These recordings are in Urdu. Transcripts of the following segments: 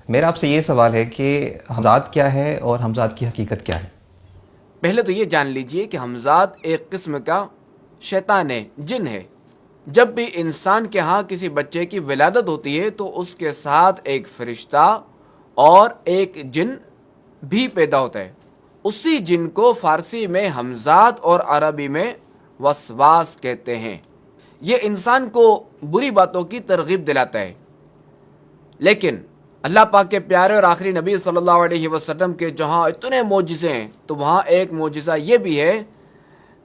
میرا آپ سے یہ سوال ہے کہ ہمزاد کیا ہے اور ہمزاد کی حقیقت کیا ہے؟ پہلے تو یہ جان لیجئے کہ ہمزاد ایک قسم کا شیطان ہے، جن ہے۔ جب بھی انسان کے ہاں کسی بچے کی ولادت ہوتی ہے تو اس کے ساتھ ایک فرشتہ اور ایک جن بھی پیدا ہوتا ہے۔ اسی جن کو فارسی میں ہمزاد اور عربی میں وسواس کہتے ہیں۔ یہ انسان کو بری باتوں کی ترغیب دلاتا ہے، لیکن اللہ پاک کے پیارے اور آخری نبی صلی اللہ علیہ وسلم کے جہاں اتنے معجزے ہیں تو وہاں ایک معجزہ یہ بھی ہے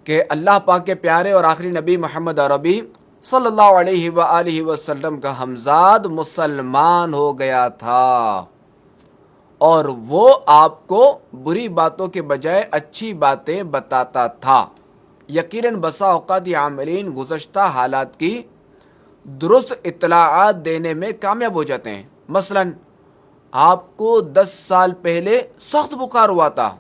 کہ اللہ پاک کے پیارے اور آخری نبی محمد عربی صلی اللہ علیہ وآلہ وسلم کا ہمزاد مسلمان ہو گیا تھا، اور وہ آپ کو بری باتوں کے بجائے اچھی باتیں بتاتا تھا۔ یقیناً بسا اوقات یہ عاملین گزشتہ حالات کی درست اطلاعات دینے میں کامیاب ہو جاتے ہیں۔ مثلاً آپ کو 10 سال پہلے سخت بخار ہوا تھا،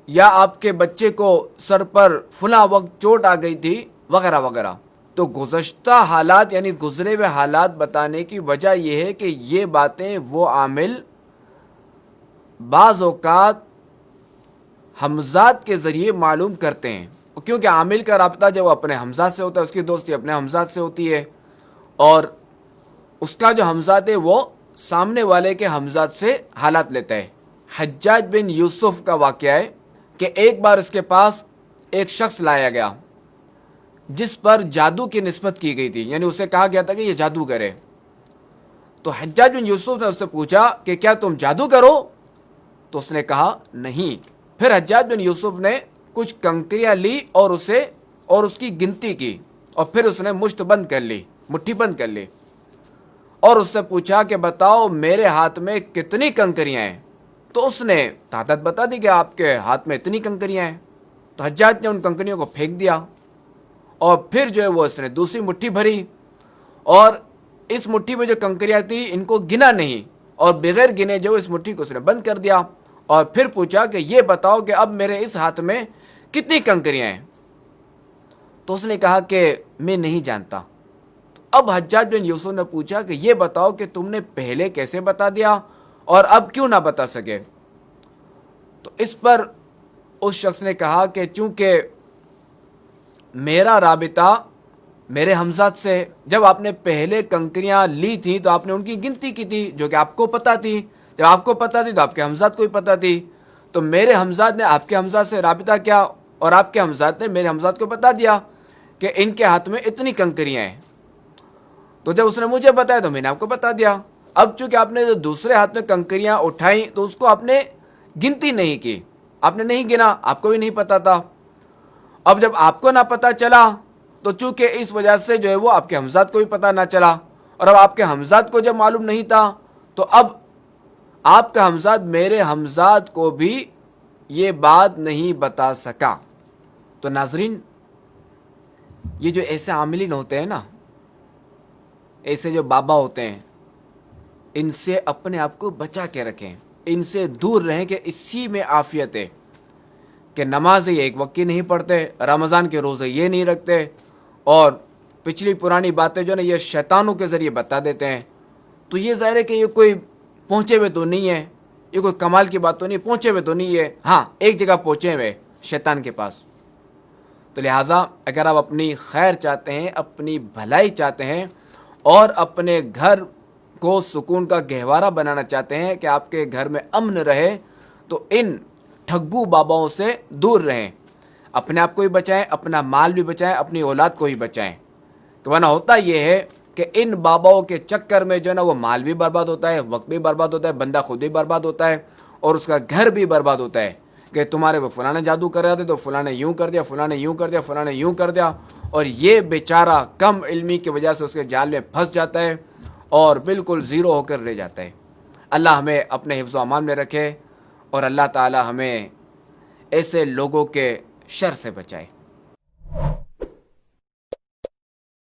یا آپ کے بچے کو سر پر فلاں وقت چوٹ آ گئی تھی، وغیرہ وغیرہ۔ تو گزشتہ حالات یعنی گزرے ہوئے حالات بتانے کی وجہ یہ ہے کہ یہ باتیں وہ عامل بعض اوقات ہمزاد کے ذریعے معلوم کرتے ہیں، کیونکہ عامل کا رابطہ جب وہ اپنے ہمزاد سے ہوتا ہے، اس کی دوستی اپنے ہمزاد سے ہوتی ہے، اور اس کا جو ہمزاد ہے وہ سامنے والے کے ہمزاد سے حالات لیتا ہے۔ حجاج بن یوسف کا واقعہ ہے کہ ایک بار اس کے پاس ایک شخص لایا گیا جس پر جادو کی نسبت کی گئی تھی، یعنی اسے کہا گیا تھا کہ یہ جادوگر ہے۔ تو حجاج بن یوسف نے اس سے پوچھا کہ کیا تم جادو کرو؟ تو اس نے کہا نہیں۔ پھر حجاج بن یوسف نے کچھ کنکریاں لی اور اس کی گنتی کی، اور پھر اس نے مٹھی بند کر لی، اور اس سے پوچھا کہ بتاؤ میرے ہاتھ میں کتنی کنکریاں ہیں؟ تو اس نے تعداد بتا دی کہ آپ کے ہاتھ میں اتنی کنکریاں ہیں۔ تو حجاج نے ان کنکریوں کو پھینک دیا، اور پھر جو ہے وہ اس نے دوسری مٹھی بھری، اور اس مٹھی میں جو کنکریاں تھی ان کو گنا نہیں، اور بغیر گنے جو اس مٹھی کو اس نے بند کر دیا، اور پھر پوچھا کہ یہ بتاؤ کہ اب میرے اس ہاتھ میں کتنی کنکریاں ہیں؟ تو اس نے کہا کہ میں نہیں جانتا۔ اب حجاج بن یوسف نے پوچھا کہ یہ بتاؤ کہ تم نے پہلے کیسے بتا دیا اور اب کیوں نہ بتا سکے؟ تو اس پر اس شخص نے کہا کہ چونکہ میرا رابطہ میرے ہمزاد سے، جب آپ نے پہلے کنکریاں لی تھیں تو آپ نے ان کی گنتی کی تھی جو کہ آپ کو پتہ تھی، جب آپ کو پتہ تھی تو آپ کے ہمزاد کو بھی پتہ تھی، تو میرے ہمزاد نے آپ کے ہمزاد سے رابطہ کیا، اور آپ کے ہمزاد نے میرے ہمزاد کو بتا دیا کہ ان کے ہاتھ میں اتنی کنکریاں ہیں۔ تو جب اس نے مجھے بتایا تو میں نے آپ کو بتا دیا۔ اب چونکہ آپ نے جو دوسرے ہاتھ میں کنکریاں اٹھائیں تو اس کو آپ نے گنتی نہیں کی، آپ نے نہیں گنا، آپ کو بھی نہیں پتا تھا۔ اب جب آپ کو نہ پتا چلا تو چونکہ اس وجہ سے جو ہے وہ آپ کے ہمزاد کو بھی پتا نہ چلا، اور اب آپ کے ہمزاد کو جب معلوم نہیں تھا تو اب آپ کا ہمزاد میرے ہمزاد کو بھی یہ بات نہیں بتا سکا۔ تو ناظرین، یہ جو ایسے عاملین ہوتے ہیں نا، ایسے جو بابا ہوتے ہیں، ان سے اپنے آپ کو بچا کے رکھیں، ان سے دور رہیں، کہ اسی میں عافیت ہے کہ نماز یہ ایک وقت کی نہیں پڑھتے، رمضان کے روزے یہ نہیں رکھتے، اور پچھلی پرانی باتیں جو نا یہ شیطانوں کے ذریعے بتا دیتے ہیں۔ تو یہ ظاہر ہے کہ یہ کوئی پہنچے ہوئے تو نہیں ہے، یہ کوئی کمال کی بات تو نہیں، پہنچے ہوئے تو نہیں ہے، ہاں ایک جگہ پہنچے ہوئے شیطان کے پاس۔ تو لہٰذا اگر آپ اپنی خیر چاہتے ہیں، اپنی بھلائی چاہتے ہیں، اور اپنے گھر کو سکون کا گہوارہ بنانا چاہتے ہیں کہ آپ کے گھر میں امن رہے، تو ان ٹھگو باباؤں سے دور رہیں، اپنے آپ کو بھی بچائیں، اپنا مال بھی بچائیں، اپنی اولاد کو بھی بچائیں۔ کہ ورنہ ہوتا یہ ہے کہ ان باباؤں کے چکر میں جو ہے نا وہ مال بھی برباد ہوتا ہے، وقت بھی برباد ہوتا ہے، بندہ خود بھی برباد ہوتا ہے، اور اس کا گھر بھی برباد ہوتا ہے کہ تمہارے وہ فلاں نے جادو کر رہے تھے تو فلاں نے یوں کر دیا، فلاں نے یوں کر دیا، فلاں نے یوں کر دیا، اور یہ بیچارہ کم علمی کی وجہ سے اس کے جال میں پھنس جاتا ہے اور بالکل زیرو ہو کر رہ جاتا ہے۔ اللہ ہمیں اپنے حفظ و امان میں رکھے، اور اللہ تعالی ہمیں ایسے لوگوں کے شر سے بچائے۔